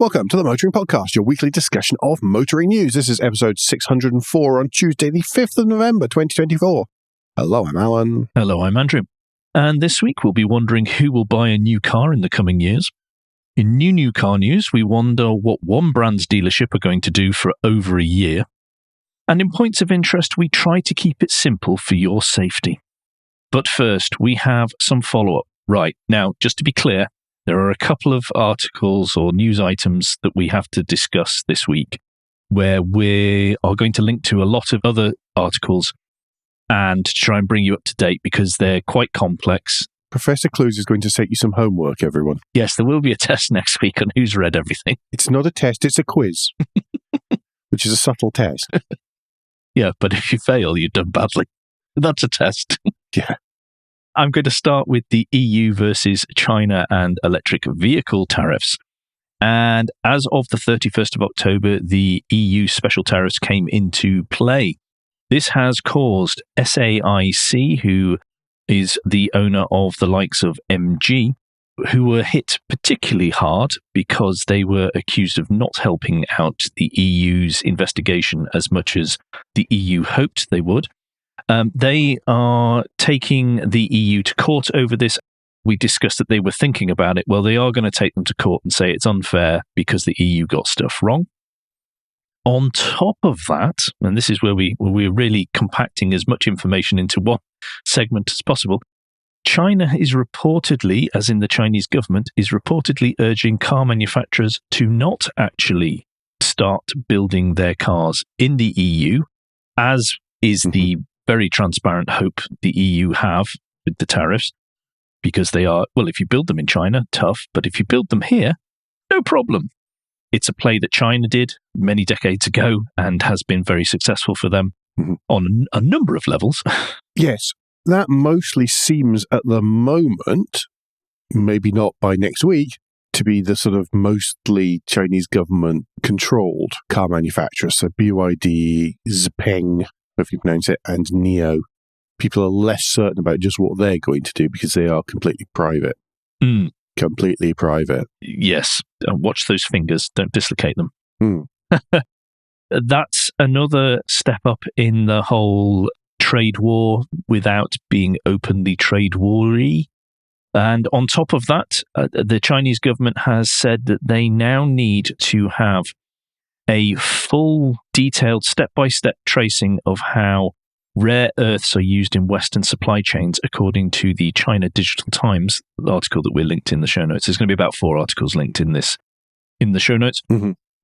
Welcome to the Motoring Podcast, your weekly discussion of motoring news. This is episode 604 on Tuesday, the 5th of November, 2024. Hello, I'm Alan. Hello, I'm Andrew. And this week we'll be wondering who will buy a new car in the coming years. In new car news, we wonder what one brand's dealership are going to do for over a year. And in points of interest, we try to keep it simple for your safety. But first, we have some follow-up. Right, now, just to be clear, there are a couple of articles or news items that we have to discuss this week where we are going to link to a lot of other articles and try and bring you up to date because they're quite complex. Professor Clues is going to set you some homework, everyone. Yes, there will be a test next week on who's read everything. It's not a test, it's a quiz, which is a subtle test. Yeah, but if you fail, you've done badly. That's a test. Yeah. I'm going to start with the EU versus China and electric vehicle tariffs. And as of the 31st of October, the EU special tariffs came into play. This has caused SAIC, who is the owner of the likes of MG, who were hit particularly hard because they were accused of not helping out the EU's investigation as much as the EU hoped they would. They are taking the EU to court over this. We discussed that they were thinking about it. Well, they are going to take them to court and say it's unfair because the EU got stuff wrong. On top of that, and this is where we're really compacting as much information into one segment as possible, China is reportedly, as in the Chinese government, is reportedly urging car manufacturers to not actually start building their cars in the EU, as is the very transparent hope the EU have with the tariffs, because they are, well, if you build them in China, tough, but if you build them here, no problem. It's a play that China did many decades ago and has been very successful for them on a number of levels. Yes, that mostly seems at the moment, maybe not by next week, to be the sort of mostly Chinese government controlled car manufacturers. So BYD, Xpeng, if you pronounce it, and NIO. People are less certain about just what they're going to do because they are completely private. Completely private. Yes. Watch those fingers. Don't dislocate them. That's another step up in the whole trade war without being openly trade war-y. And on top of that, the Chinese government has said that they now need to have a full, detailed, step-by-step tracing of how rare earths are used in Western supply chains, according to the China Digital Times, the article that we're linked in the show notes. There's going to be about 4 articles linked in the show notes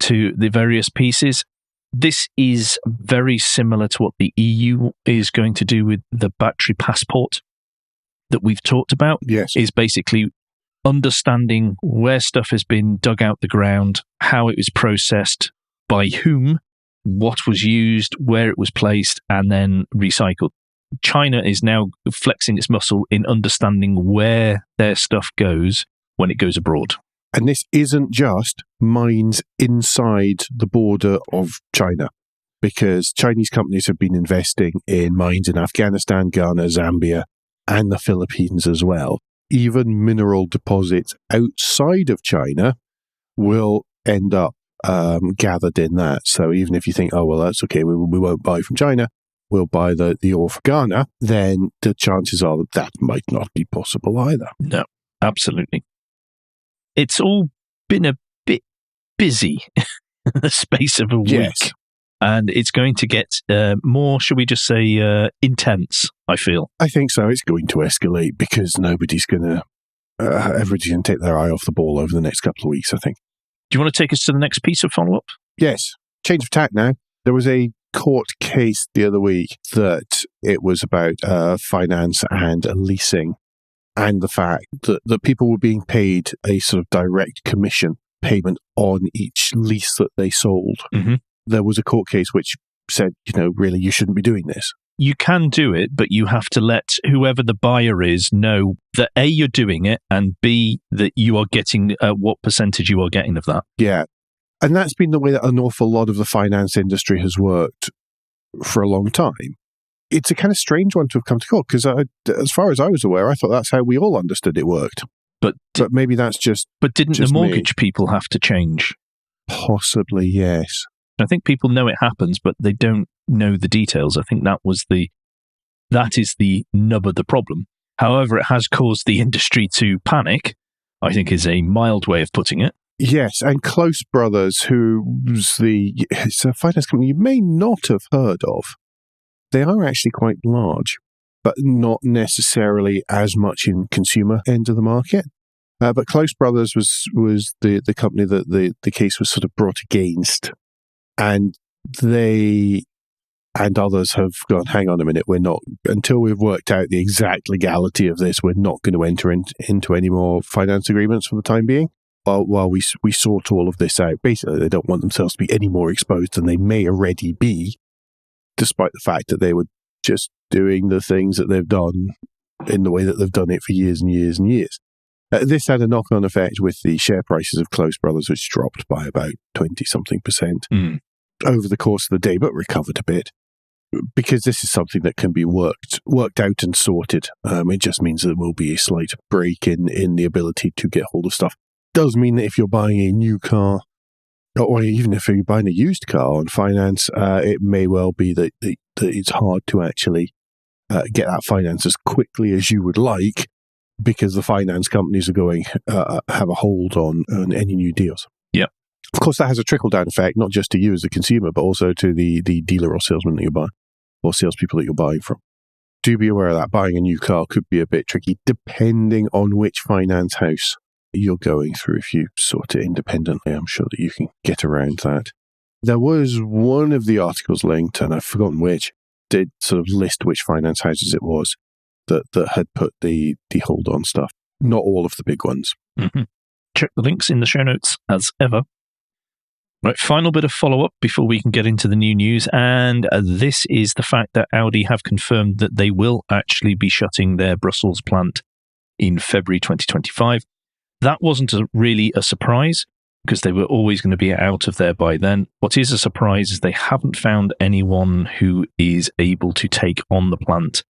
to the various pieces. This is very similar to what the EU is going to do with the battery passport that we've talked about. Yes. Is basically understanding where stuff has been dug out the ground, how it was processed, by whom, what was used, where it was placed, and then recycled. China is now flexing its muscle in understanding where their stuff goes when it goes abroad. And this isn't just mines inside the border of China, because Chinese companies have been investing in mines in Afghanistan, Ghana, Zambia, and the Philippines as well. Even mineral deposits outside of China will end up gathered in that. So even if you think, oh, well, that's okay, we won't buy from China, we'll buy the ore from Ghana, then the chances are that might not be possible either. No, absolutely. It's all been a bit busy in the space of a week. Yes. And it's going to get more, should we just say, intense, I feel. I think so. It's going to escalate because everybody's going to take their eye off the ball over the next couple of weeks, I think. Do you want to take us to the next piece of follow-up? Yes. Change of tack now. There was a court case the other week that it was about finance and leasing, and the fact that people were being paid a sort of direct commission payment on each lease that they sold. There was a court case which said, really, you shouldn't be doing this. You can do it, but you have to let whoever the buyer is know that A, you're doing it, and B, that you are getting what percentage you are getting of that. Yeah. And that's been the way that an awful lot of the finance industry has worked for a long time. It's a kind of strange one to have come to court because as far as I was aware, I thought that's how we all understood it worked. But maybe that's just... But didn't just the mortgage people have to change Possibly, yes. I think people know it happens, but they don't know the details. I think that is the nub of the problem. However, it has caused the industry to panic, I think is a mild way of putting it. Yes, and Close Brothers, it's a finance company you may not have heard of. They are actually quite large, but not necessarily as much in consumer end of the market. But Close Brothers was the company that the case was sort of brought against. And they and others have gone, hang on a minute, we're not, until we've worked out the exact legality of this, we're not going to enter into any more finance agreements for the time being. While we sort all of this out. Basically, they don't want themselves to be any more exposed than they may already be, despite the fact that they were just doing the things that they've done in the way that they've done it for years and years and years. This had a knock-on effect with the share prices of Close Brothers, which dropped by about 20-something% over the course of the day, but recovered a bit. Because this is something that can be worked out and sorted. It just means there will be a slight break in the ability to get hold of stuff. Does mean that if you're buying a new car, or even if you're buying a used car on finance, it may well be that it's hard to actually get that finance as quickly as you would like, because the finance companies are going have a hold on any new deals. Yeah. Of course, that has a trickle-down effect, not just to you as a consumer, but also to the dealer or salesman that you buy, or salespeople that you're buying from. Do be aware of that. Buying a new car could be a bit tricky, depending on which finance house you're going through. If you sort it independently, I'm sure that you can get around that. There was one of the articles linked, and I've forgotten which, did sort of list which finance houses it was that had put the hold on stuff. Not all of the big ones. Mm-hmm. Check the links in the show notes as ever. Right, final bit of follow-up before we can get into the new news, and this is the fact that Audi have confirmed that they will actually be shutting their Brussels plant in February 2025. That wasn't really a surprise, because they were always going to be out of there by then. What is a surprise is they haven't found anyone who is able to take on the plant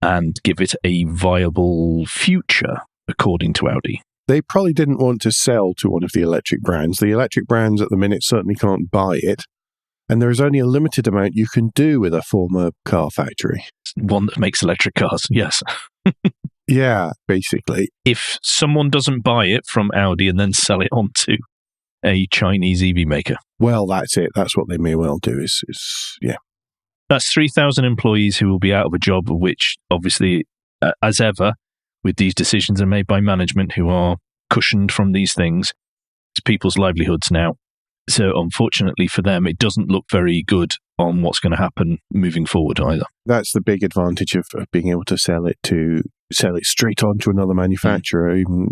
and give it a viable future, according to Audi. They probably didn't want to sell to one of the electric brands. The electric brands at the minute certainly can't buy it. And there is only a limited amount you can do with a former car factory. One that makes electric cars, yes. Yeah, basically. If someone doesn't buy it from Audi and then sell it on to a Chinese EV maker. Well, that's it. That's what they may well do is yeah. That's 3,000 employees who will be out of a job, which obviously, as ever, with these decisions are made by management who are cushioned from these things. It's people's livelihoods now. So unfortunately for them, it doesn't look very good on what's going to happen moving forward either. That's the big advantage of being able to sell it straight on to another manufacturer, even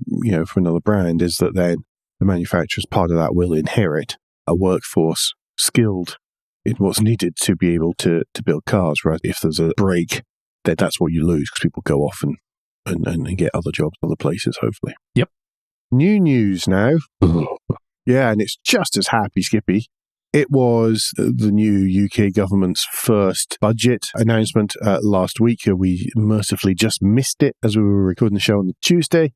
for another brand, is that then the manufacturer's part of that will inherit a workforce skilled in what's needed to be able to build cars. Right? If there's a break, then that's what you lose, because people go off and get other jobs other places, hopefully. Yep. New news now. Yeah, and it's just as happy, Skippy. It was the new UK government's first budget announcement last week. We mercifully just missed it as we were recording the show on the Tuesday.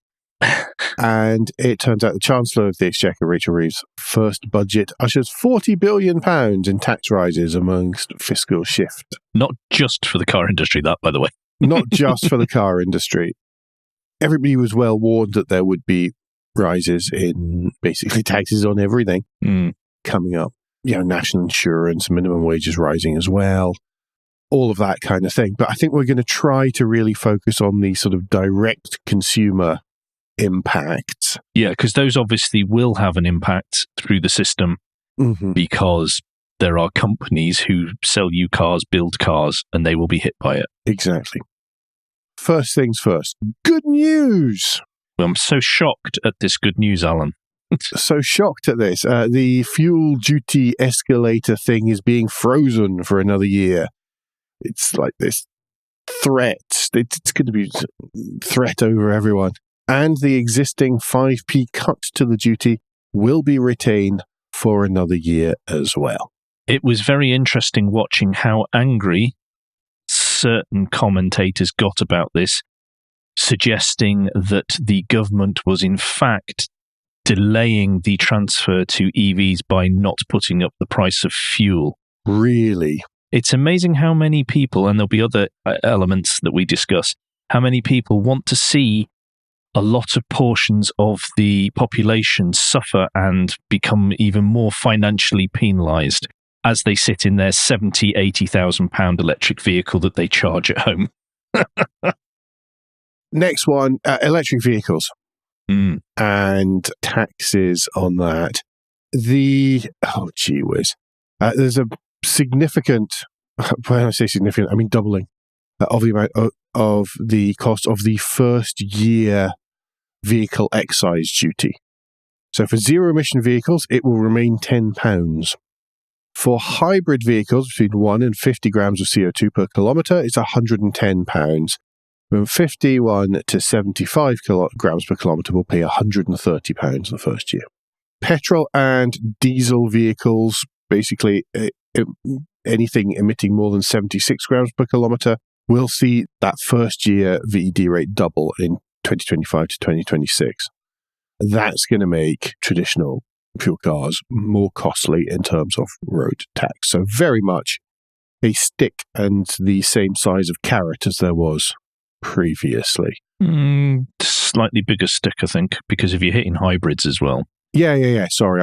And it turns out the Chancellor of the Exchequer, Rachel Reeves' first budget ushers £40 billion in tax rises amongst fiscal shift. Not just for the car industry, that, by the way. Not just for the car industry. Everybody was well warned that there would be rises in basically taxes on everything coming up. National insurance, minimum wages rising as well, all of that kind of thing. But I think we're going to try to really focus on the sort of direct consumer impacts. Yeah, because those obviously will have an impact through the system because there are companies who sell you cars, build cars, and they will be hit by it. Exactly. First things first, good news. I'm so shocked at this good news, Alan. So shocked at this. The fuel duty escalator thing is being frozen for another year. It's like this threat. It's going to be a threat over everyone. And the existing 5p cut to the duty will be retained for another year as well. It was very interesting watching how angry certain commentators got about this, suggesting that the government was in fact delaying the transfer to EVs by not putting up the price of fuel. Really? It's amazing how many people, and there'll be other elements that we discuss, how many people want to see a lot of portions of the population suffer and become even more financially penalised as they sit in their £70,000, £80,000 electric vehicle that they charge at home. Next one, electric vehicles and taxes on that. There's a significant, when I say significant, I mean doubling of the amount of the cost of the first year vehicle excise duty. So for zero emission vehicles, it will remain £10. For hybrid vehicles between 1 and 50 grams of CO2 per kilometre, it's £110. From 51 to 75 grams per kilometre, will pay £130 the first year. Petrol and diesel vehicles, basically anything emitting more than 76 grams per kilometre, will see that first year VED rate double in 2025 to 2026. That's going to make traditional fuel cars more costly in terms of road tax. So very much a stick and the same size of carrot as there was previously. Slightly bigger stick, I think, because if you're hitting hybrids as well. Yeah. Sorry,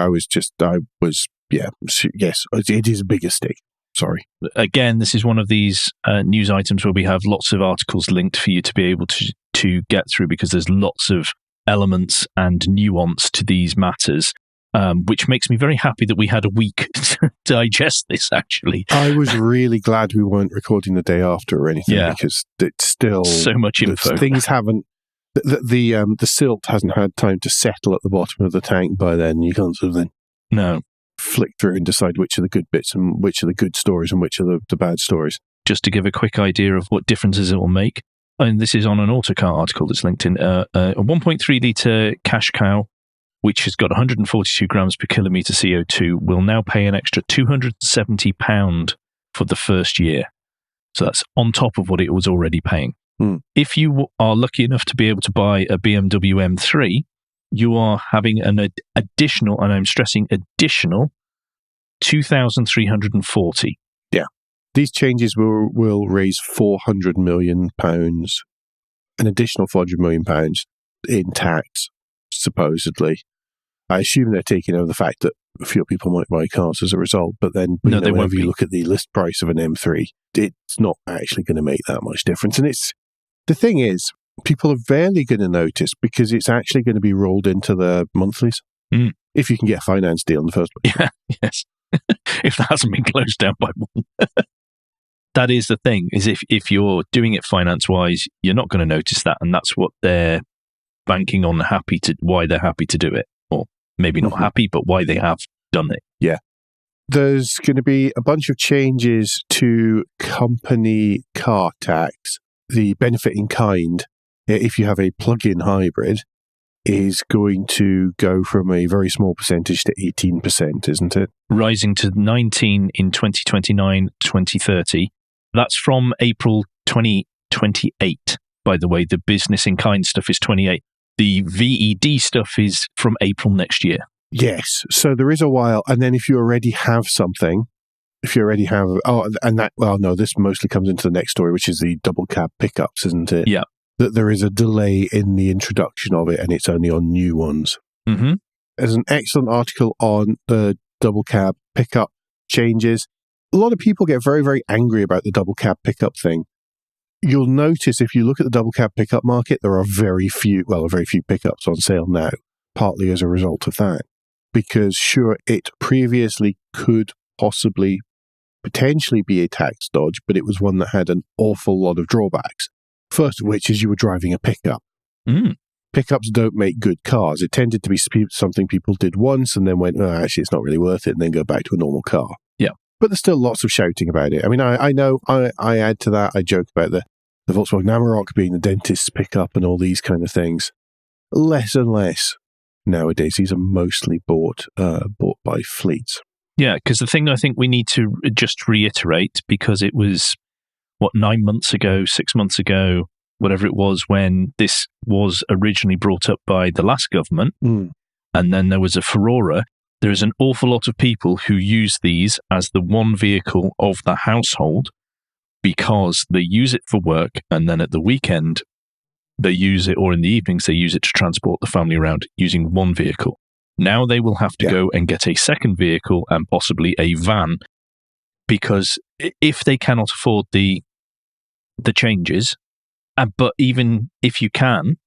yes, it is a bigger stick. Sorry. Again, this is one of these news items where we have lots of articles linked for you to be able to get through, because there's lots of elements and nuance to these matters, which makes me very happy that we had a week to digest this, actually. I was really glad we weren't recording the day after or anything, because it's still... so much info. Things haven't... The silt hasn't had time to settle at the bottom of the tank by then. You can't sort of then... No. Flick through and decide which are the good bits and which are the good stories and which are the bad stories. Just to give a quick idea of what differences it will make, and this is on an Autocar article that's linked in, a 1.3 litre cash cow, which has got 142 grams per kilometre CO2, will now pay an extra £270 for the first year. So that's on top of what it was already paying. If you are lucky enough to be able to buy a BMW M3, you are having an additional, and I'm stressing additional, 2,340. Yeah. These changes will raise £400 million, an additional £400 million in tax, supposedly. I assume they're taking over the fact that fewer people might buy cars as a result, but then whenever you look at the list price of an M3, it's not actually going to make that much difference. And the thing is, people are barely going to notice because it's actually going to be rolled into the monthlies. If you can get a finance deal in the first place. Yeah, yes. If that hasn't been closed down by one. That is the thing, is if you're doing it finance-wise, you're not going to notice that, and that's what they're banking on, why they're happy to do it. Or maybe not happy, but why they have done it. Yeah. There's going to be a bunch of changes to company car tax. The benefit in kind, if you have a plug-in hybrid, is going to go from a very small percentage to 18%, isn't it? Rising to 19 in 2029, 2030. That's from April 2028, by the way. The business in kind stuff is 28. The VED stuff is from April next year. Yes. So there is a while. And then if you already have something, this mostly comes into the next story, which is the double cab pickups, isn't it? Yeah. That there is a delay in the introduction of it, and it's only on new ones. Mm-hmm. There's an excellent article on the double cab pickup changes. A lot of people get very, very angry about the double cab pickup thing. You'll notice if you look at the double cab pickup market, there are very few pickups on sale now, partly as a result of that. Because sure, it previously could potentially be a tax dodge, but it was one that had an awful lot of drawbacks. First of which is you were driving a pickup. Pickups don't make good cars. It tended to be something people did once and then went, actually, it's not really worth it, and then go back to a normal car. Yeah. But there's still lots of shouting about it. I mean, I know I add to that. I joke about the Volkswagen Amarok being the dentist's pickup and all these kind of things. Less and less nowadays. These are mostly bought by fleets. Yeah, because the thing I think we need to just reiterate, because it was, 9 months ago, 6 months ago, whatever it was, when this was originally brought up by the last government, and then there was a furore. There is an awful lot of people who use these as the one vehicle of the household because they use it for work, and then at the weekend they use it, or in the evenings they use it to transport the family around using one vehicle. Now they will have to go and get a second vehicle and possibly a van, because if they cannot afford the changes, but even if you can,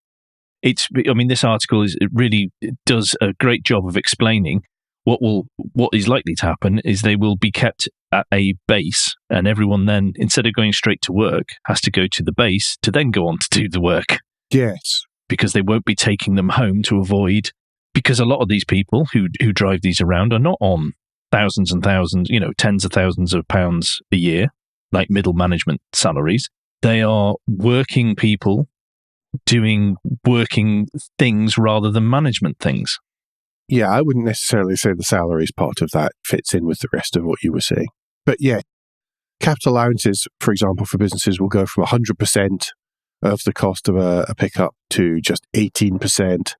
this article it does a great job of explaining what is likely to happen is they will be kept at a base, and everyone then, instead of going straight to work, has to go to the base to then go on to do the work. Yes. Because they won't be taking them home to avoid, because a lot of these people who drive these around are not on thousands and thousands, tens of thousands of pounds a year, like middle management salaries. They are working people doing working things rather than management things. Yeah, I wouldn't necessarily say the salaries part of that fits in with the rest of what you were saying. But yeah, capital allowances, for example, for businesses will go from 100% of the cost of a pickup to just 18%.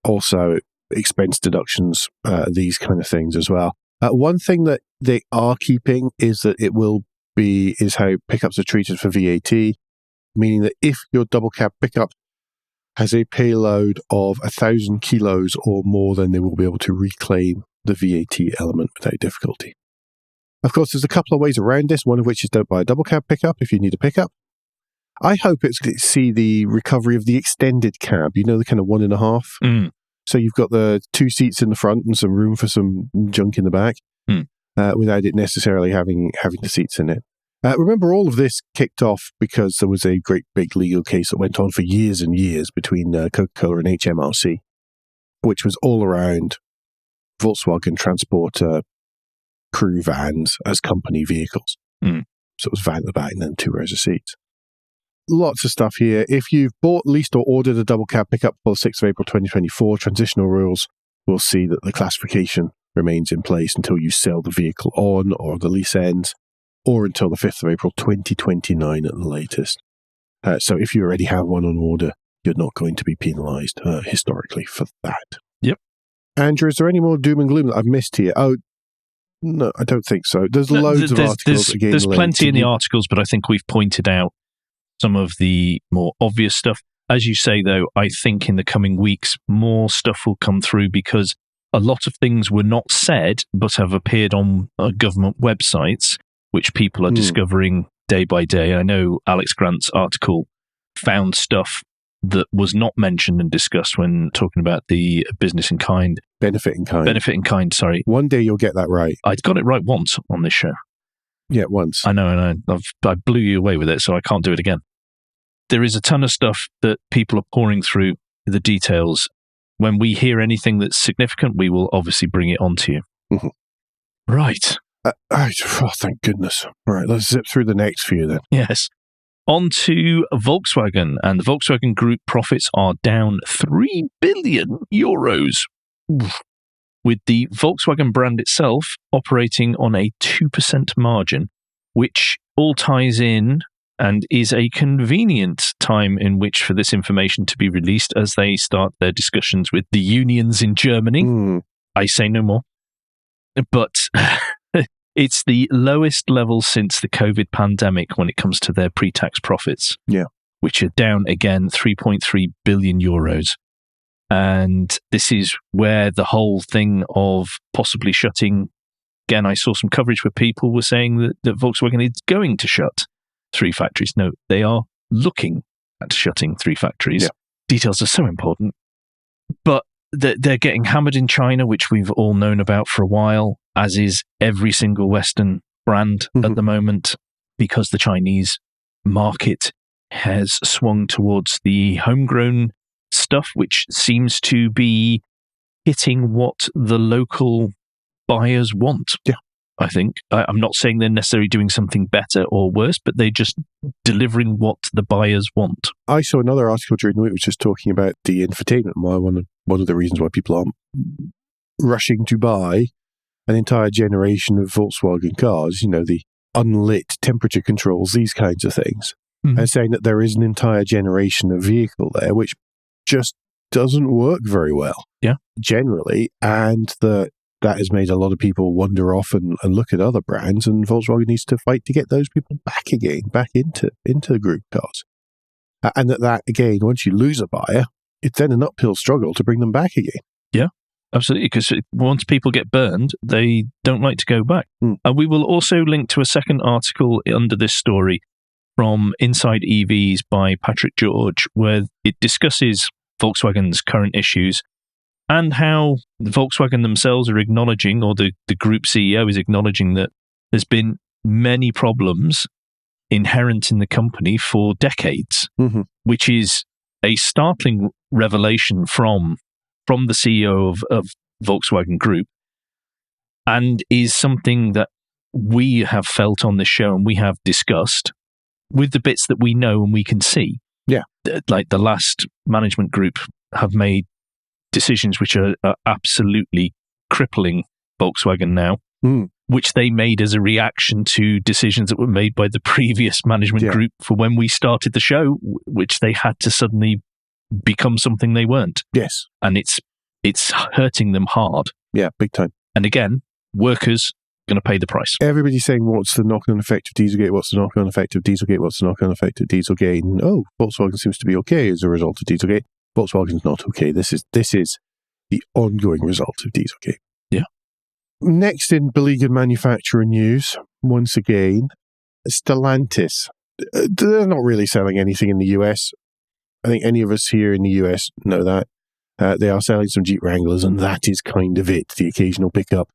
Also, expense deductions, these kind of things as well. One thing that they are keeping is that is how pickups are treated for VAT, meaning that if your double cab pickup has a payload of 1,000 kilos or more, then they will be able to reclaim the VAT element without difficulty. Of course, there's a couple of ways around this, one of which is don't buy a double cab pickup if you need a pickup. I hope it's going to see the recovery of the extended cab, the kind of 1.5. Mm. So you've got the 2 seats in the front and some room for some junk in the back, without it necessarily having the seats in it. Remember, all of this kicked off because there was a great big legal case that went on for years and years between Coca-Cola and HMRC, which was all around Volkswagen Transporter crew vans as company vehicles. Mm. So it was van at the back and then 2 rows of seats. Lots of stuff here. If you've bought, leased or ordered a double cab pickup for the 6th of April 2024, transitional rules will see that the classification remains in place until you sell the vehicle on or the lease ends, or until the 5th of April 2029 at the latest. So if you already have one on order, you're not going to be penalised historically for that. Yep. Andrew, is there any more doom and gloom that I've missed here? Oh, no, I don't think so. There's loads of articles again. There's plenty in the articles, but I think we've pointed out some of the more obvious stuff. As you say, though, I think in the coming weeks, more stuff will come through because a lot of things were not said, but have appeared on government websites, which people are discovering day by day. I know Alex Grant's article found stuff that was not mentioned and discussed when talking about the business in kind. Benefit in kind. Benefit in kind, sorry. One day you'll get that right. I got it right once on this show. Yeah, once. I know. I blew you away with it, so I can't do it again. There is a ton of stuff that people are pouring through the details. When we hear anything that's significant, we will obviously bring it on to you. Mm-hmm. Right. Thank goodness. All right, let's zip through the next few then. Yes. On to Volkswagen, and the Volkswagen Group profits are down 3 billion euros, with the Volkswagen brand itself operating on a 2% margin, which all ties in and is a convenient time in which for this information to be released as they start their discussions with the unions in Germany. I say no more. But it's the lowest level since the COVID pandemic when it comes to their pre-tax profits, which are down again 3.3 billion euros. And this is where the whole thing of possibly shutting, again, I saw some coverage where people were saying that Volkswagen is going to shut 3 factories. No, they are looking at shutting 3 factories. Yeah. Details are so important. But they're getting hammered in China, which we've all known about for a while, as is every single Western brand at the moment, because the Chinese market has swung towards the homegrown stuff, which seems to be hitting what the local buyers want. Yeah. I think. I'm not saying they're necessarily doing something better or worse, but they're just delivering what the buyers want. I saw another article during the week which was talking about the infotainment. One of the reasons why people aren't rushing to buy an entire generation of Volkswagen cars, the unlit temperature controls, these kinds of things, and saying that there is an entire generation of vehicle there which just doesn't work very well. Yeah. Generally, and that has made a lot of people wander off and look at other brands, and Volkswagen needs to fight to get those people back into group cars. And that again, once you lose a buyer, it's then an uphill struggle to bring them back again. Yeah, absolutely, because once people get burned, they don't like to go back. We will also link to a second article under this story from Inside EVs by Patrick George, where it discusses Volkswagen's current issues and how Volkswagen themselves are acknowledging, or the group CEO is acknowledging, that there's been many problems inherent in the company for decades, which is a startling revelation from the CEO of Volkswagen Group, and is something that we have felt on this show and we have discussed with the bits that we know and we can see. Yeah. Like the last management group have made decisions which are absolutely crippling Volkswagen now, which they made as a reaction to decisions that were made by the previous management group for when we started the show, which they had to suddenly become something they weren't. Yes. And it's hurting them hard. Yeah, big time. And again, workers going to pay the price. Everybody's saying, what's the knock-on effect of Dieselgate? What's the knock-on effect of Dieselgate? What's the knock-on effect of Dieselgate? And, Volkswagen seems to be okay as a result of Dieselgate. Volkswagen's not okay. This is the ongoing result of Dieselgate. Yeah. Next in beleaguered manufacturer news, once again, Stellantis. They're not really selling anything in the US. I think any of us here in the US know that. They are selling some Jeep Wranglers, and that is kind of it, the occasional pickup.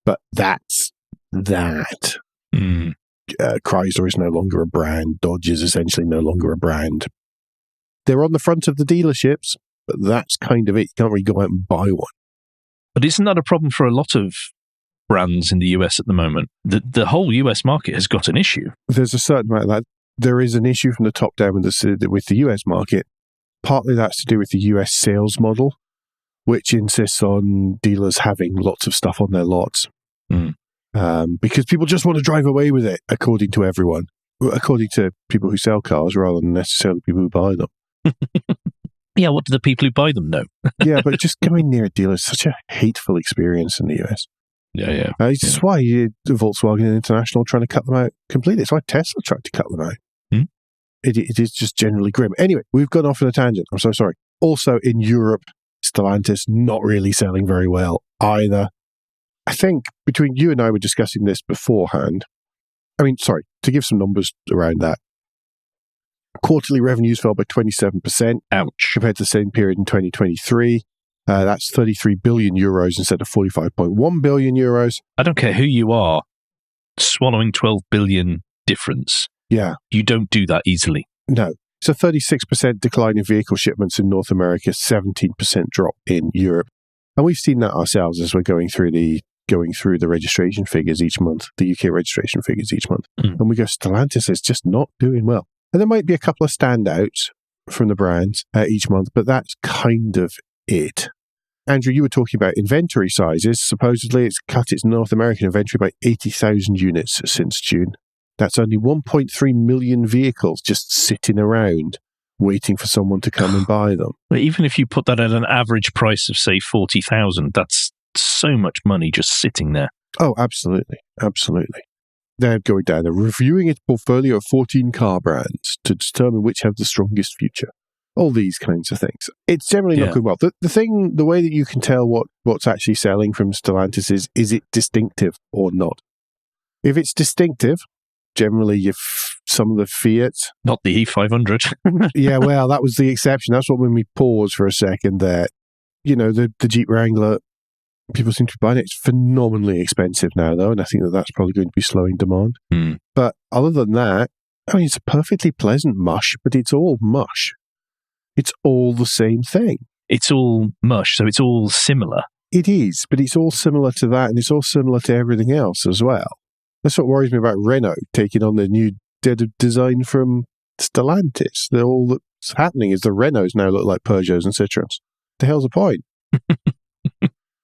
But that's that. Chrysler is no longer a brand. Dodge is essentially no longer a brand. They're on the front of the dealerships, but that's kind of it. You can't really go out and buy one. But isn't that a problem for a lot of brands in the US at the moment? The whole US market has got an issue. There's a certain amount of that. There is an issue from the top down with the US market. Partly that's to do with the US sales model, which insists on dealers having lots of stuff on their lots. Because people just want to drive away with it, according to everyone. According to people who sell cars rather than necessarily people who buy them. Yeah, what do the people who buy them know? Yeah, but just going near a dealer is such a hateful experience in the US. Yeah. It's why Volkswagen and International are trying to cut them out completely. It's why Tesla tried to cut them out. It is just generally grim. Anyway, we've gone off on a tangent. I'm so sorry. Also in Europe, Stellantis not really selling very well either. I think between you and I were discussing this beforehand. To give some numbers around that. Quarterly revenues fell by 27%. Ouch. Compared to the same period in 2023. That's 33 billion euros instead of 45.1 billion euros. I don't care who you are, swallowing 12 billion difference. Yeah. You don't do that easily. No. It's a 36% decline in vehicle shipments in North America, 17% drop in Europe. And we've seen that ourselves as we're going through the registration figures each month, the UK registration figures each month. And we go, Stellantis is just not doing well. And there might be a couple of standouts from the brands each month, but that's kind of it. Andrew, you were talking about inventory sizes. Supposedly it's cut its North American inventory by 80,000 units since June. That's only 1.3 million vehicles just sitting around waiting for someone to come and buy them. But even if you put that at an average price of, say, 40,000, that's so much money just sitting there. Oh, absolutely. Absolutely. They're going down. They're reviewing its portfolio of 14 car brands to determine which have the strongest future. All these kinds of things. It's generally not going well. The way that you can tell what's actually selling from Stellantis is it distinctive or not? If it's distinctive, generally some of the Fiats. Not the E500. Yeah, well, that was the exception. That's what when we pause for a second there. The Jeep Wrangler, people seem to be buying it. It's phenomenally expensive now, though, and I think that's probably going to be slowing demand. But other than that, it's a perfectly pleasant mush, but it's all mush. It's all the same thing. It's all mush, so it's all similar. It is, but it's all similar to that, and it's all similar to everything else as well. That's what worries me about Renault taking on the new design from Stellantis. All that's happening is the Renaults now look like Peugeots and Citroens. The hell's the point?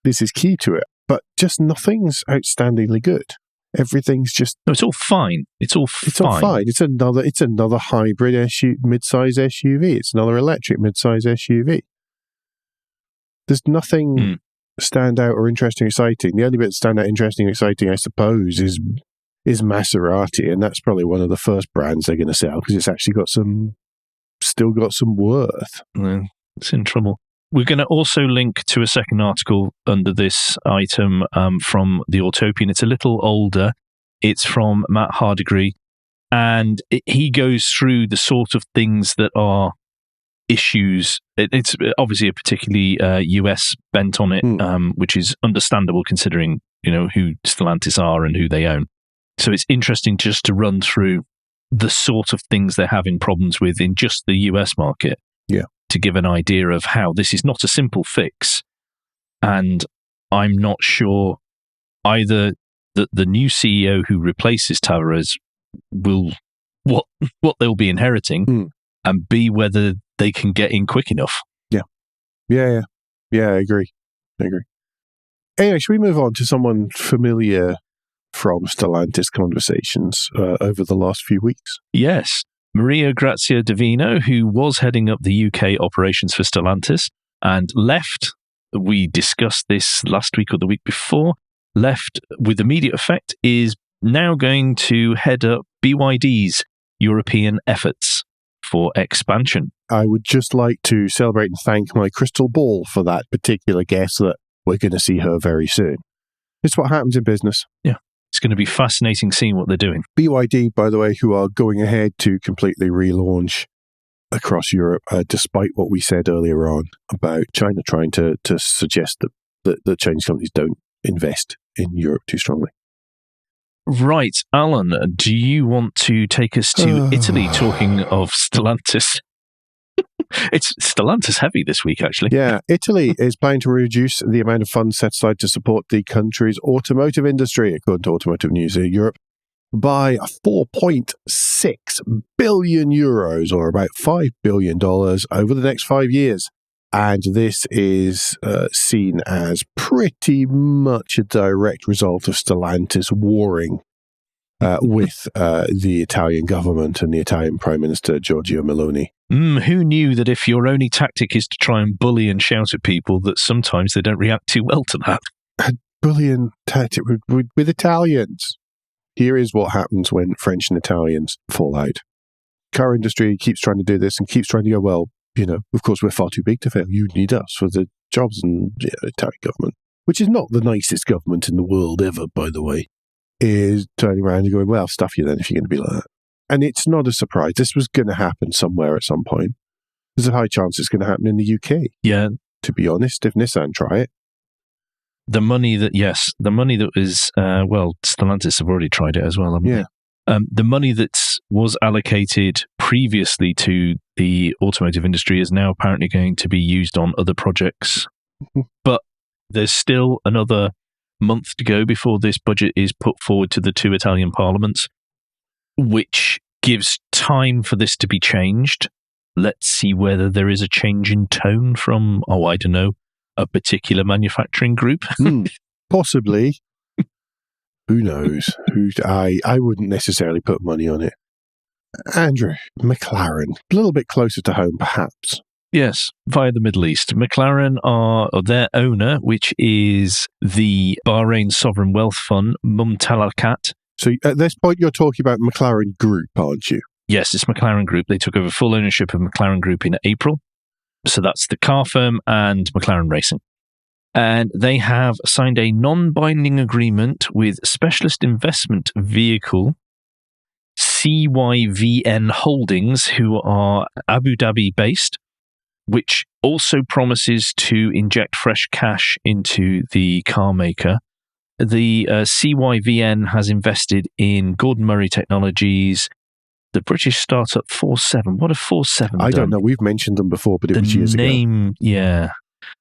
This is key to it, but just nothing's outstandingly good. Everything's just... No, it's all fine. It's all fine. It's another hybrid mid-size SUV. It's another electric mid-size SUV. There's nothing stand out or interesting, exciting. The only bit that stand out, interesting, exciting, I suppose, is Maserati, and that's probably one of the first brands they're going to sell because it's actually still got some worth. It's in trouble. We're going to also link to a second article under this item from the Autopian. It's a little older. It's from Matt Hardigree, and he goes through the sort of things that are issues. It's obviously a particularly US bent on it, which is understandable considering who Stellantis are and who they own. So it's interesting just to run through the sort of things they're having problems with in just the US market. Yeah. To give an idea of how this is not a simple fix. And I'm not sure either that the new CEO who replaces Tavares will what they'll be inheriting, and B, whether they can get in quick enough. Yeah, I agree. Anyway, should we move on to someone familiar from Stellantis conversations over the last few weeks? Yes. Maria Grazia Divino, who was heading up the UK operations for Stellantis and left, we discussed this last week or the week before, left with immediate effect, is now going to head up BYD's European efforts for expansion. I would just like to celebrate and thank my crystal ball for that particular guess that we're going to see her very soon. It's what happens in business. Yeah. It's going to be fascinating seeing what they're doing. BYD, by the way, who are going ahead to completely relaunch across Europe, despite what we said earlier on about China trying to suggest that Chinese companies don't invest in Europe too strongly. Right. Alan, do you want to take us to Italy, talking of Stellantis? It's Stellantis heavy this week, actually. Yeah, Italy is planning to reduce the amount of funds set aside to support the country's automotive industry, according to Automotive News Europe, by 4.6 billion euros, or about $5 billion, over the next 5 years. And this is seen as pretty much a direct result of Stellantis warring with the Italian government and the Italian Prime Minister, Giorgia Meloni. Who knew that if your only tactic is to try and bully and shout at people, that sometimes they don't react too well to that? A bullying tactic with Italians. Here is what happens when French and Italians fall out. Car industry keeps trying to do this and keeps trying to go, well, of course we're far too big to fail. You need us for the jobs, and Italian government, which is not the nicest government in the world ever, by the way, is turning around and going, well, stuff you then if you're going to be like that. And it's not a surprise. This was going to happen somewhere at some point. There's a high chance it's going to happen in the UK. Yeah. To be honest, if Nissan try it. The money that was, Stellantis have already tried it as well, haven't they? The money that was allocated previously to the automotive industry is now apparently going to be used on other projects. But there's still another month to go before this budget is put forward to the two Italian parliaments, which gives time for this to be changed. Let's see whether there is a change in tone from, I don't know, a particular manufacturing group. Possibly. Who knows? I wouldn't necessarily put money on it. Andrew, McLaren, a little bit closer to home, perhaps. Yes, via the Middle East. McLaren are their owner, which is the Bahrain Sovereign Wealth Fund, Mumtalakat. So at this point, you're talking about McLaren Group, aren't you? Yes, it's McLaren Group. They took over full ownership of McLaren Group in April. So that's the car firm and McLaren Racing. And they have signed a non-binding agreement with specialist investment vehicle CYVN Holdings, who are Abu Dhabi based, which also promises to inject fresh cash into the car maker. The CYVN has invested in Gordon Murray Technologies, the British startup 47. What have 47 I done? don't know. We've mentioned them before, but it was years ago. Yeah.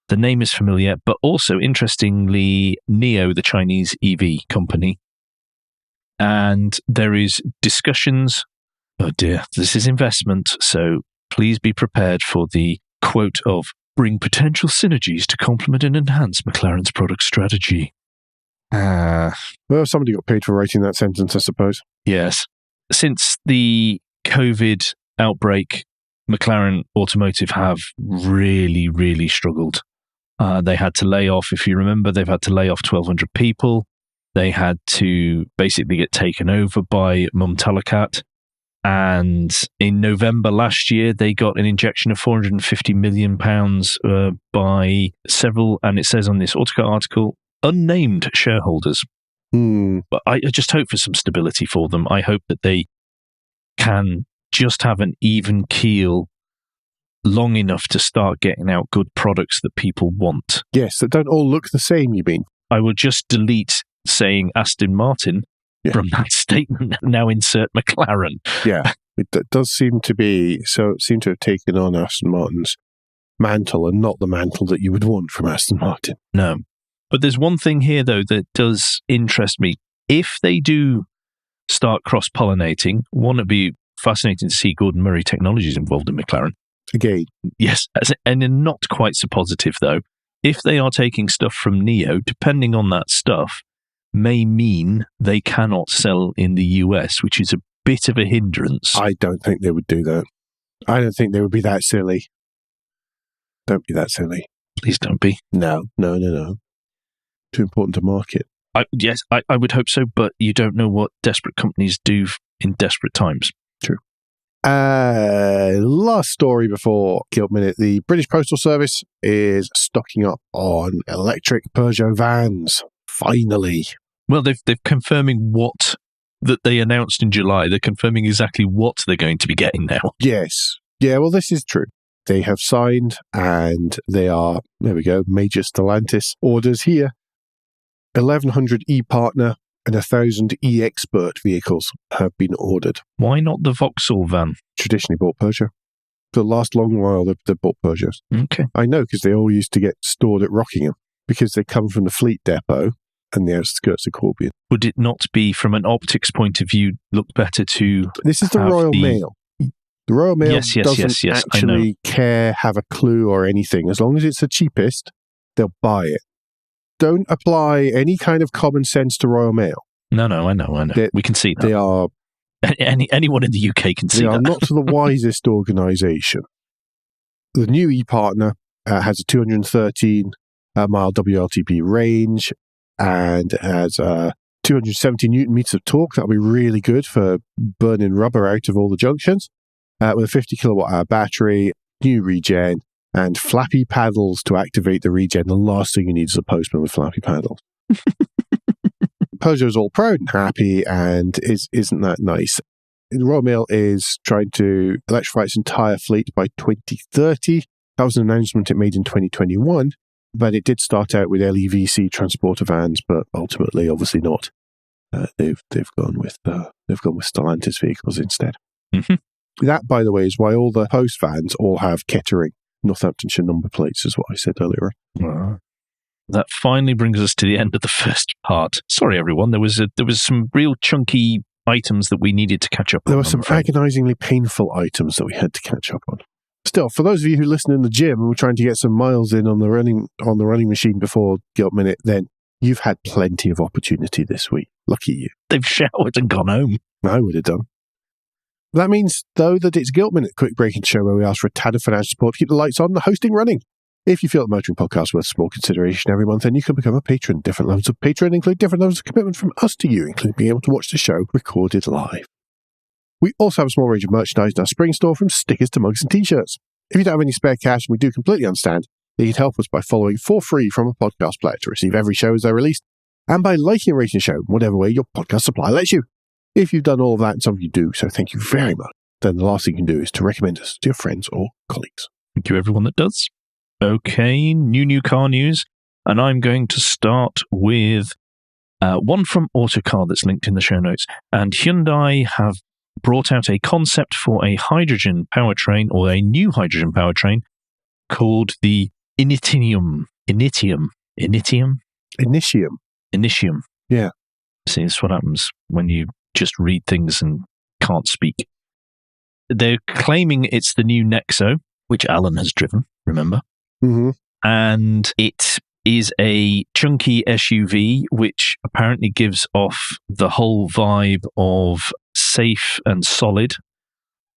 The name is familiar, but also, interestingly, NIO, the Chinese EV company. And there is discussions. Oh dear, this is investment, so please be prepared for the quote of bring potential synergies to complement and enhance McLaren's product strategy. Well, somebody got paid for writing that sentence, I suppose. Yes. Since the COVID outbreak, McLaren Automotive have really, really struggled. They had to lay off, if you remember, they've had to lay off 1,200 people. They had to basically get taken over by Mumtalakat. And in November last year, they got an injection of £450 million by several, and it says on this Autocar article, unnamed shareholders. But I just hope for some stability for them. I hope that they can just have an even keel long enough to start getting out good products that people want. Yes, that don't all look the same, you mean? I will just delete saying Aston Martin from that statement. Now insert McLaren. Yeah, it does seem to have taken on Aston Martin's mantle and not the mantle that you would want from Aston Martin. No. But there's one thing here, though, that does interest me. If they do start cross-pollinating, wouldn't it be fascinating to see Gordon Murray Technologies involved in McLaren? Again. Yes, and they're not quite so positive, though. If they are taking stuff from NIO, depending on that stuff, may mean they cannot sell in the US, which is a bit of a hindrance. I don't think they would do that. I don't think they would be that silly. Don't be that silly. Please don't be. No. Too important to market. Yes, I would hope so, but you don't know what desperate companies do in desperate times. True. Last story before Guilt Minute. The British Postal Service is stocking up on electric Peugeot vans. Finally. Well, they're confirming what that they announced in July. They're confirming exactly what they're going to be getting now. Yes. Yeah, well, this is true. They have signed and they are, there we go, major Stellantis orders here. 1,100 e-partner and 1,000 e-expert vehicles have been ordered. Why not the Vauxhall van? Traditionally bought Peugeot. For the last long while, they've bought Peugeots. Okay. I know, because they all used to get stored at Rockingham, because they come from the Fleet Depot and the outskirts of Corbion. Would it not be, from an optics point of view, look better to... This is the Royal Mail. The Royal Mail doesn't actually care, have a clue or anything. As long as it's the cheapest, they'll buy it. Don't apply any kind of common sense to Royal Mail. No, I know. We can see that. They are... Anyone in the UK can see that. They are not the wisest organisation. The new e-partner has a 213-mile WLTP range and has 270 Newton meters of torque. That'll be really good for burning rubber out of all the junctions. With a 50 kilowatt hour battery, new regen, and flappy paddles to activate the regen. The last thing you need is a postman with flappy paddles. Peugeot's all proud and happy, and isn't that nice? The Royal Mail is trying to electrify its entire fleet by 2030. That was an announcement it made in 2021, but it did start out with LEVC transporter vans, but ultimately, obviously not. They've gone with Stellantis vehicles instead. Mm-hmm. That, by the way, is why all the Post vans all have Kettering, Northamptonshire number plates, is what I said earlier. That finally brings us to the end of the first part. Sorry, everyone. There was some real chunky items that we needed to catch up on. There were some agonizingly painful items that we had to catch up on. Still, for those of you who listen in the gym and were trying to get some miles in on the running machine before Guilt Minute, then you've had plenty of opportunity this week. Lucky you. They've showered and gone home. I would have done. That means, though, that it's Guilt Minute, quick break in the show where we ask for a tad of financial support to keep the lights on and the hosting running. If you feel the Motoring Podcast worth small consideration every month, then you can become a patron. Different levels of patron include different levels of commitment from us to you, including being able to watch the show recorded live. We also have a small range of merchandise in our spring store, from stickers to mugs and t-shirts. If you don't have any spare cash, and we do completely understand, then you can help us by following for free from a podcast player to receive every show as they're released, and by liking and rating the show, whatever way your podcast supplier lets you. If you've done all of that, and some of you do, so thank you very much, then the last thing you can do is to recommend us to your friends or colleagues. Thank you, everyone that does. Okay, new car news, and I'm going to start with one from Autocar that's linked in the show notes. And Hyundai have brought out a concept for a hydrogen powertrain, or a new hydrogen powertrain, called the Initium. Yeah. See, that's what happens when you just read things and can't speak. They're claiming it's the new Nexo, which Alan has driven, remember? Mm-hmm. And it is a chunky SUV, which apparently gives off the whole vibe of safe and solid,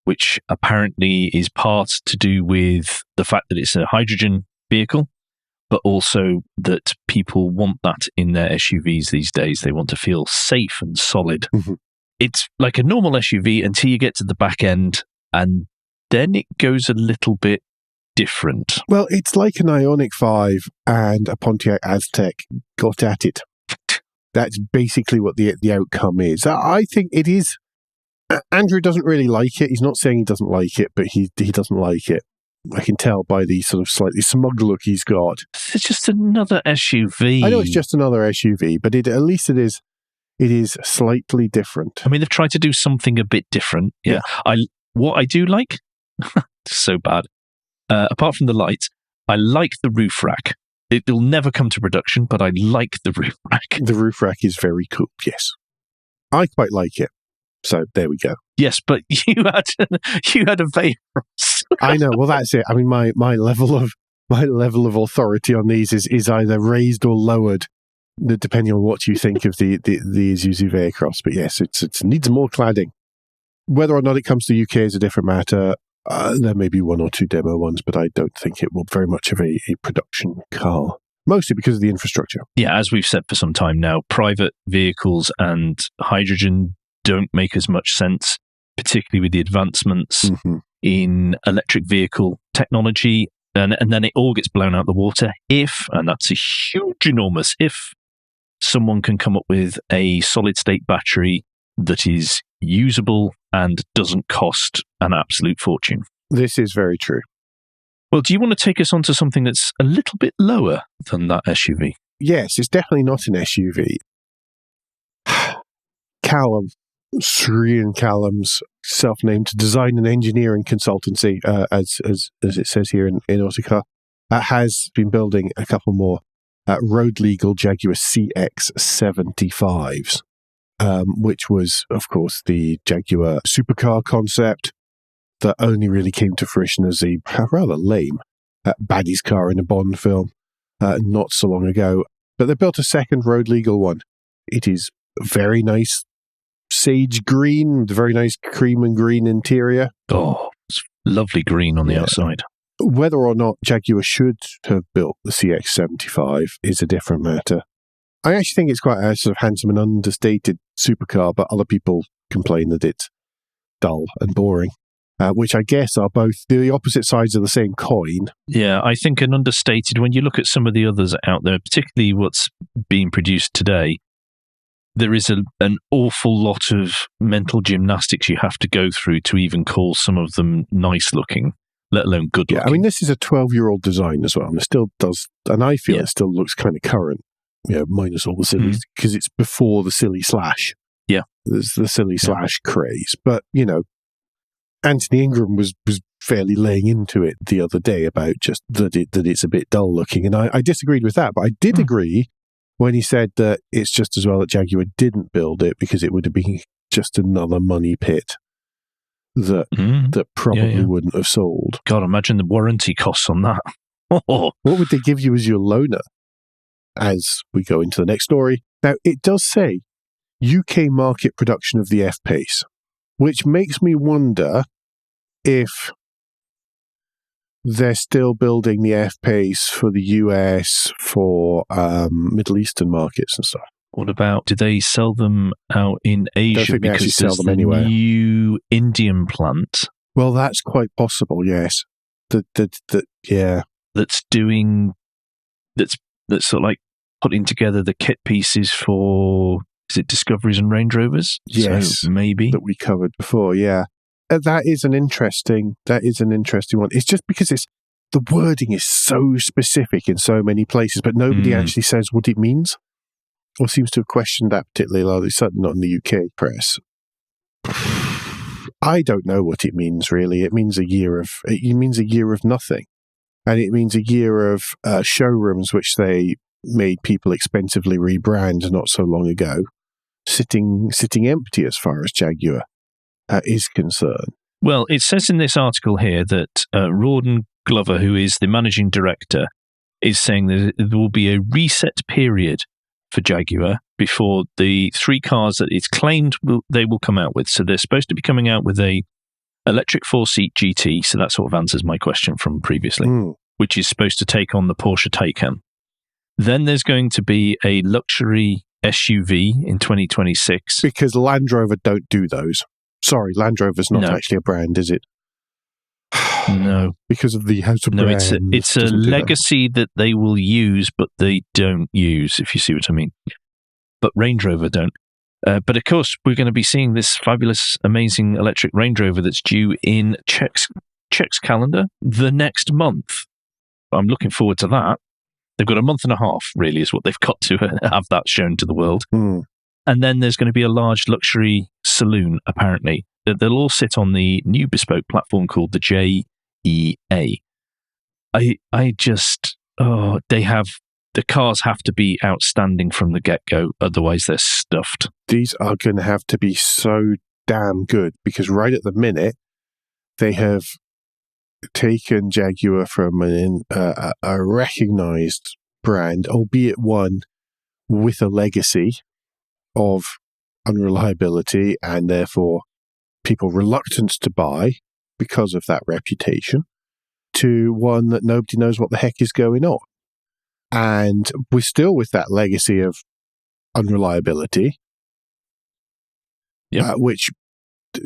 which apparently is part to do with the fact that it's a hydrogen vehicle, but also that people want that in their SUVs these days. They want to feel safe and solid. Mhm. It's like a normal SUV until you get to the back end, and then it goes a little bit different. Well, it's like an Ioniq 5 and a Pontiac Aztec got at it. That's basically what the outcome is. I think it is. Andrew doesn't really like it. He's not saying he doesn't like it, but he doesn't like it. I can tell by the sort of slightly smug look he's got. It's just another SUV. I know it's just another SUV, but at least it is slightly different. I mean, they've tried to do something a bit different. Yeah. What I do like, so bad, apart from the lights, I like the roof rack. It'll never come to production, but I like the roof rack. The roof rack is very cool, yes. I quite like it. So there we go. Yes, but you had a Veyros. I know. Well, that's it. I mean, my level of authority on these is either raised or lowered, depending on what you think of the Isuzu Veyros. But yes, it needs more cladding. Whether or not it comes to UK is a different matter. There may be one or two demo ones, but I don't think it will very much of a production car. Mostly because of the infrastructure. Yeah, as we've said for some time now, private vehicles and hydrogen don't make as much sense, particularly with the advancements in electric vehicle technology. And then it all gets blown out the water if, and that's a huge, enormous if, someone can come up with a solid-state battery that is usable and doesn't cost an absolute fortune. This is very true. Well, do you want to take us on to something that's a little bit lower than that SUV? Yes, it's definitely not an SUV. Callum, Srian Callum's self-named design and engineering consultancy, as it says here in Autocar, has been building a couple more road-legal Jaguar CX-75s, which was, of course, the Jaguar supercar concept that only really came to fruition as a rather lame baddies car in a Bond film not so long ago. But they built a second road-legal one. It is very nice sage green, very nice cream and green interior. Oh, it's lovely green on the outside. Whether or not Jaguar should have built the CX-75 is a different matter. I actually think it's quite a sort of handsome and understated supercar, but other people complain that it's dull and boring, which I guess are both the opposite sides of the same coin. Yeah, I think an understated, when you look at some of the others out there, particularly what's being produced today, there is an awful lot of mental gymnastics you have to go through to even call some of them nice looking, let alone good looking. Yeah, I mean, this is a 12-year-old design as well, and it still does, and I feel it still looks kind of current, minus all the sillies, because it's before the silly slash. Yeah. There's the silly slash craze. But, Anthony Ingram was fairly laying into it the other day about just that it's a bit dull looking, and I disagreed with that, but I did agree when he said that it's just as well that Jaguar didn't build it, because it would have been just another money pit that probably wouldn't have sold. God, imagine the warranty costs on that. What would they give you as your loaner? As we go into the next story. Now, it does say UK market production of the F-Pace, which makes me wonder if they're still building the F-Pace for the US, for Middle Eastern markets and stuff. What about, do they sell them out in Asia? Don't think they actually sell them the anywhere. New Indian plant. Well, that's quite possible, yes. That's doing, that's sort of like putting together the kit pieces for, is it Discoveries and Range Rovers? Yes. So maybe. That we covered before, yeah. That is an interesting one. It's just because the wording is so specific in so many places, but nobody actually says what it means, or seems to have questioned that particularly loudly, certainly not in the UK press. I don't know what it means, really. It means a year of nothing. And it means a year of showrooms which they made people expensively rebrand not so long ago, sitting empty as far as Jaguar is concerned. Well, it says in this article here that Rawdon Glover, who is the managing director, is saying that there will be a reset period for Jaguar before the three cars that it's claimed they will come out with. So they're supposed to be coming out with a electric 4-seat GT, so that sort of answers my question from previously, which is supposed to take on the Porsche Taycan. Then there's going to be a luxury SUV in 2026. Because Land Rover don't do those. Sorry, Land Rover's not actually a brand, is it? No. Because of the house of no, brands. it's a legacy that they will use, but they don't use, if you see what I mean. But Range Rover don't. But of course, we're going to be seeing this fabulous, amazing electric Range Rover that's due in Czech's calendar the next month. I'm looking forward to that. They've got a month and a half, really, is what they've got to have that shown to the world. Mm. And then there's going to be a large luxury saloon, apparently. They'll all sit on the new bespoke platform called the JEA. The cars have to be outstanding from the get-go, otherwise they're stuffed. These are going to have to be so damn good, because right at the minute, they have taken Jaguar from a recognized brand, albeit one with a legacy of unreliability and therefore people reluctant to buy because of that reputation, to one that nobody knows what the heck is going on. And we're still with that legacy of unreliability, which,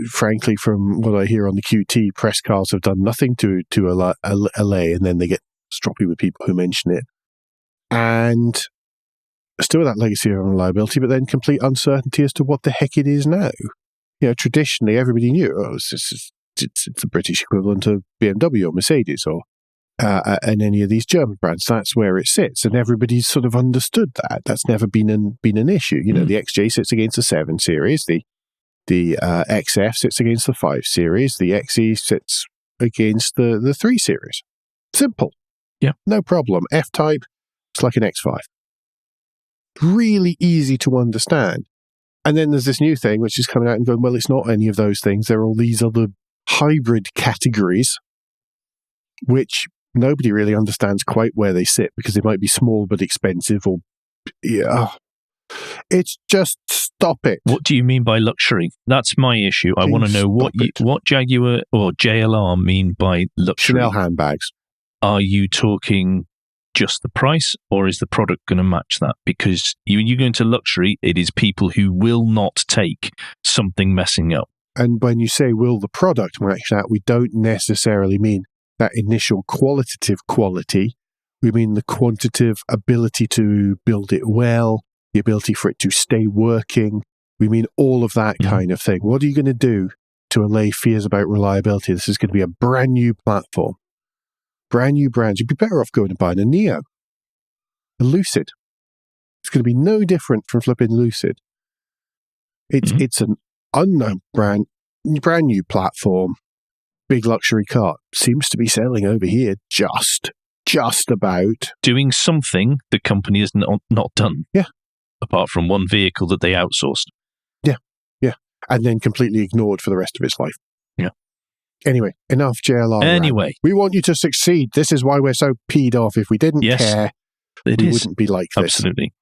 frankly, from what I hear on the QT, press cars have done nothing to allay, and then they get stroppy with people who mention it. And still that legacy of unreliability, but then complete uncertainty as to what the heck it is now. You know, traditionally, everybody knew, it's the British equivalent of BMW or Mercedes or and any of these German brands. That's where it sits, and everybody's sort of understood that. That's never been an issue. You know, the XJ sits against the 7 Series, the XF sits against the 5 Series, the XE sits against the 3 Series. Simple. Yeah. No problem. F-Type, it's like an X5. Really easy to understand. And then there's this new thing which is coming out and going, well, it's not any of those things. There are all these other hybrid categories which nobody really understands quite where they sit, because they might be small but expensive, or it's just, stop it. What do you mean by luxury? That's my issue. I want to know what Jaguar or JLR mean by luxury. Chanel handbags. Are you talking just the price, or is the product going to match that? Because when you go into luxury, it is people who will not take something messing up. And when you say will the product match that, we don't necessarily mean that initial qualitative quality. We mean the quantitative ability to build it well, the ability for it to stay working. We mean all of that kind of thing. What are you going to do to allay fears about reliability? This is going to be a brand new platform, brand new brand. You'd be better off going and buying a Neo, a Lucid. It's going to be no different from flipping Lucid. It's an unknown brand new platform. Big luxury car seems to be selling over here just about. Doing something the company has not done. Yeah. Apart from one vehicle that they outsourced. Yeah. And then completely ignored for the rest of its life. Yeah. Anyway, enough JLR. Anyway. We want you to succeed. This is why we're so peed off. If we didn't care, we wouldn't be like this. Absolutely.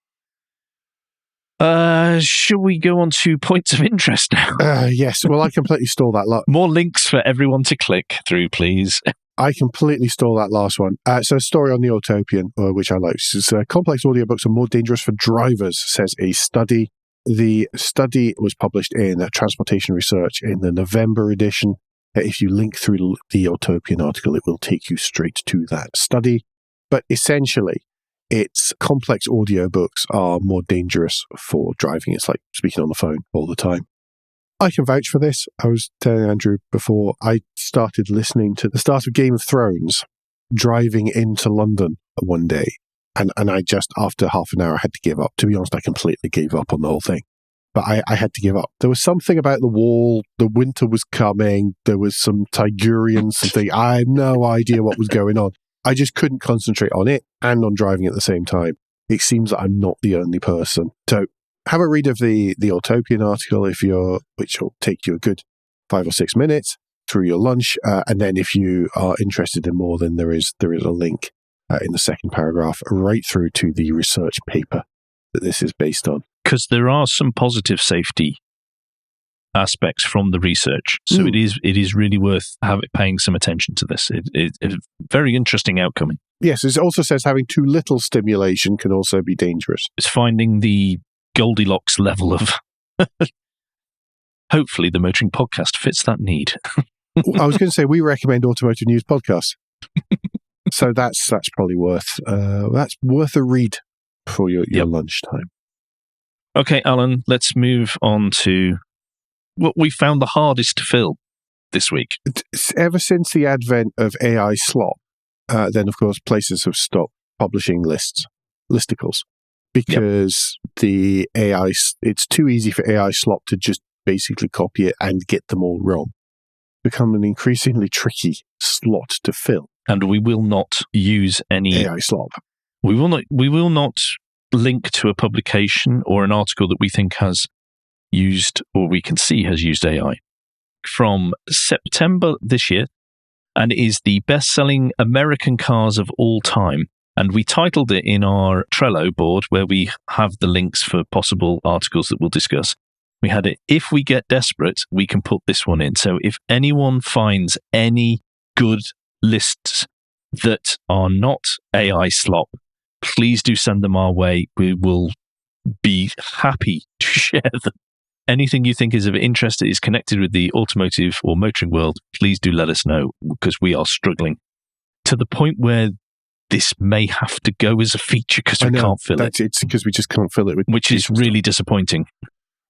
Shall we go on to points of interest now? Yes. Well, I completely stole that. More links for everyone to click through, please. I completely stole that last one. So a story on the Autopian, which I like. It's, complex audiobooks are more dangerous for drivers, says a study. The study was published in Transportation Research in the November edition. If you link through the Autopian article, it will take you straight to that study. But essentially, it's complex audiobooks are more dangerous for driving. It's like speaking on the phone all the time. I can vouch for this. I was telling Andrew before, I started listening to the start of Game of Thrones driving into London one day. And I just, after half an hour, I had to give up. To be honest, I completely gave up on the whole thing. But I had to give up. There was something about the wall. The winter was coming. There was some Tigurians. Something. I had no idea what was going on. I just couldn't concentrate on it and on driving at the same time. It seems that I'm not the only person. So have a read of the Autopian article which will take you a good 5 or 6 minutes through your lunch. And then if you are interested in more, then there is a link in the second paragraph right through to the research paper that this is based on. Because there are some positive safety aspects from the research. So it is really worth paying some attention to this. It's a very interesting outcome. Yes, it also says having too little stimulation can also be dangerous. It's finding the Goldilocks level of... Hopefully the Motoring Podcast fits that need. I was going to say, we recommend automotive news podcasts. So that's probably worth a read for your lunchtime. Okay, Alan, let's move on to what we found the hardest to fill this week. Ever since the advent of AI slop, then of course places have stopped publishing listicles because the AI, it's too easy for AI slop to just basically copy it and get them all wrong. Become an increasingly tricky slot to fill. And we will not use any AI slop. We will not link to a publication or an article that we think has used, or we can see has used AI. From September this year, and it is the best-selling American cars of all time. And we titled it in our Trello board, where we have the links for possible articles that we'll discuss. We had it, if we get desperate, we can put this one in. So if anyone finds any good lists that are not AI slop, please do send them our way. We will be happy to share them. Anything you think is of interest that is connected with the automotive or motoring world, please do let us know, because we are struggling to the point where this may have to go as a feature because we can't fill it. It's because we just can't fill it. Which is really disappointing.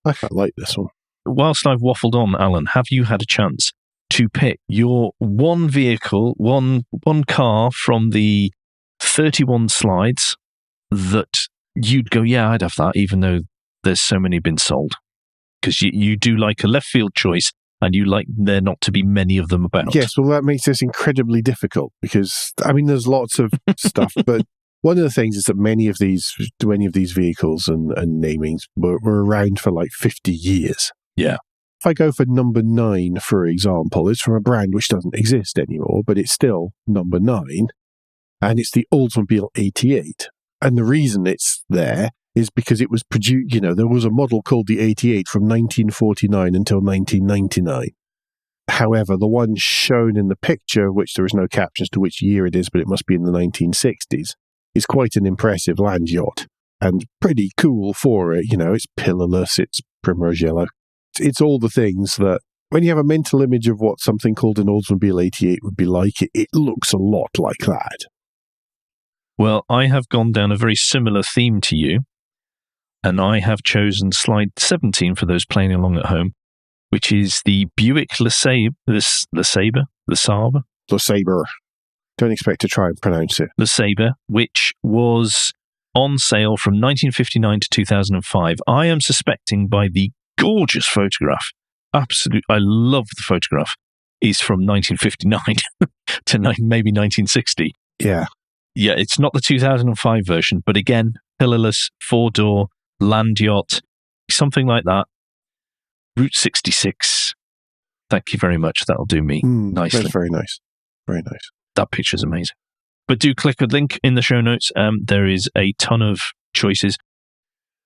I quite like this one. Whilst I've waffled on, Alan, have you had a chance to pick your one vehicle, one car from the 31 slides that you'd go, yeah, I'd have that, even though there's so many been sold? Because you do like a left field choice, and you like there not to be many of them about. Yes, well, that makes this incredibly difficult because, I mean, there's lots of stuff, but one of the things is that many of these vehicles and namings were around for like 50 years. Yeah. If I go for number 9, for example, it's from a brand which doesn't exist anymore, but it's still number 9, and it's the Oldsmobile 88. And the reason it's there is because it was produced, there was a model called the 88 from 1949 until 1999. However, the one shown in the picture, which there is no captions to which year it is, but it must be in the 1960s, is quite an impressive land yacht and pretty cool for it. It's pillarless, it's primrose yellow. It's all the things that, when you have a mental image of what something called an Oldsmobile 88 would be like, it looks a lot like that. Well, I have gone down a very similar theme to you, and I have chosen slide 17 for those playing along at home, which is the Buick LeSabre. Don't expect to try and pronounce it. LeSabre, which was on sale from 1959 to 2005. I am suspecting by the gorgeous photograph, I love the photograph, is from 1959 to maybe 1960. Yeah. Yeah, it's not the 2005 version, but again, pillarless, 4-door, land yacht, something like that. Route 66. Thank you very much. That'll do me nicely. That's very nice. Very nice. That picture's amazing. But do click a link in the show notes. There is a ton of choices.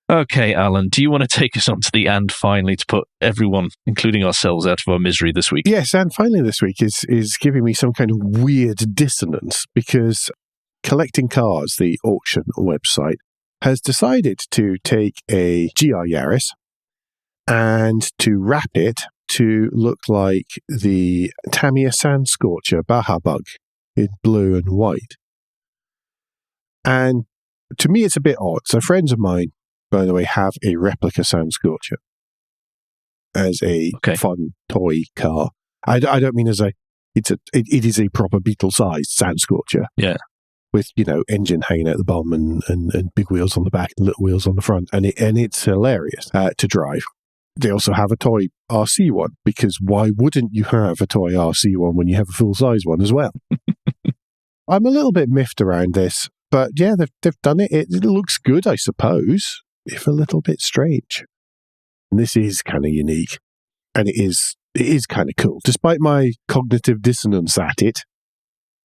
Okay, Alan, do you want to take us on to the and finally to put everyone, including ourselves, out of our misery this week? Yes, and finally this week is giving me some kind of weird dissonance because Collecting Cars, the auction website, has decided to take a GR Yaris and to wrap it to look like the Tamiya Sand Scorcher Baja Bug in blue and white. And to me, it's a bit odd. So friends of mine, by the way, have a replica Sand Scorcher as a fun toy car. I don't mean as it is a proper Beetle-sized Sand Scorcher. Yeah. With, engine hanging out the bottom and big wheels on the back and little wheels on the front. And it's hilarious to drive. They also have a toy RC one, because why wouldn't you have a toy RC one when you have a full-size one as well? I'm a little bit miffed around this, but yeah, they've done it. It looks good, I suppose, if a little bit strange. And this is kind of unique, and it is kind of cool. Despite my cognitive dissonance at it,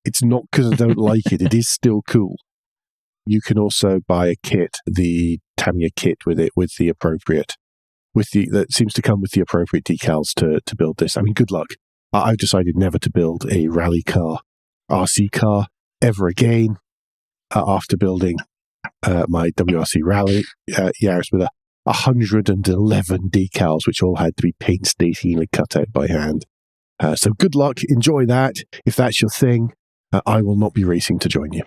it's not because I don't like it. It is still cool. You can also buy a kit, the Tamiya kit with it, with the appropriate that seems to come with the appropriate decals to build this. I mean, good luck. I've decided never to build a rally car, RC car ever again after building my WRC Rally Yaris with 111 decals, which all had to be painstakingly cut out by hand. So good luck. Enjoy that. If that's your thing, I will not be racing to join you.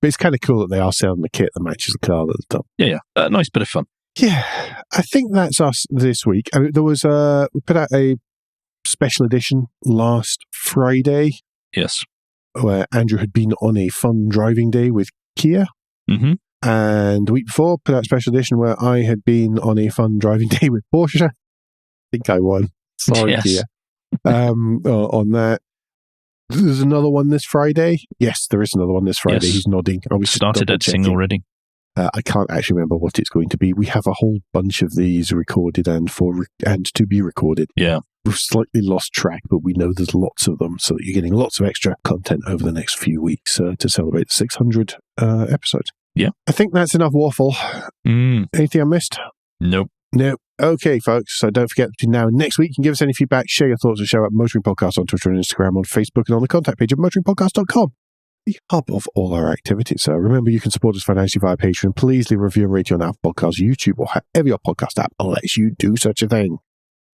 But it's kind of cool that they are selling the kit that matches the car at the top. Yeah. Nice bit of fun. Yeah, I think that's us this week. I mean, there was we put out a special edition last Friday. Yes. Where Andrew had been on a fun driving day with Kia. Mm-hmm. And the week before, put out a special edition where I had been on a fun driving day with Porsche. I think I won. Sorry, yes. Kia. On that. There's another one this Friday. Yes, there is another one this Friday. Yes. He's nodding. We started editing already. I can't actually remember what it's going to be. We have a whole bunch of these recorded and to be recorded. Yeah. We've slightly lost track, but we know there's lots of them, so that you're getting lots of extra content over the next few weeks to celebrate the 600 episodes. Yeah. I think that's enough waffle. Anything I missed? Nope. No. Okay, folks. So don't forget, between now and next week, you can give us any feedback, share your thoughts, and show at Motoring Podcast on Twitter and Instagram, on Facebook, and on the contact page of motoringpodcast.com. The hub of all our activities. So remember, you can support us financially via Patreon. Please leave a review and rating on Apple Podcasts, YouTube, or however your podcast app lets you do such a thing.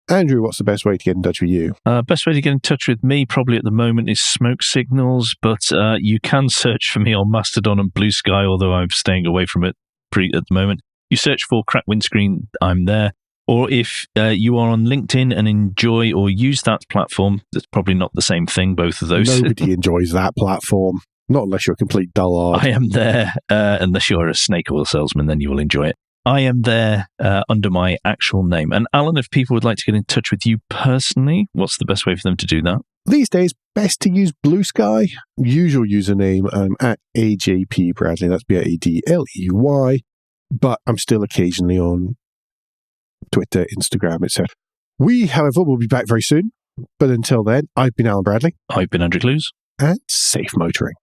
Andrew, what's the best way to get in touch with you? Best way to get in touch with me probably at the moment is Smoke Signals, but you can search for me on Mastodon and Blue Sky, although I'm staying away from it at the moment. You search for Crack Windscreen, I'm there. Or if you are on LinkedIn and enjoy or use that platform, that's probably not the same thing, both of those. Nobody enjoys that platform, not unless you're a complete dullard. I am there, unless you're a snake oil salesman, then you will enjoy it. I am there under my actual name. And Alan, if people would like to get in touch with you personally, what's the best way for them to do that? These days, best to use Blue Sky. Usual username, I'm at AJP Bradley. That's BradLey. But I'm still occasionally on Twitter, Instagram, etc. We, however, will be back very soon. But until then, I've been Alan Bradley. I've been Andrew Clues. And safe motoring.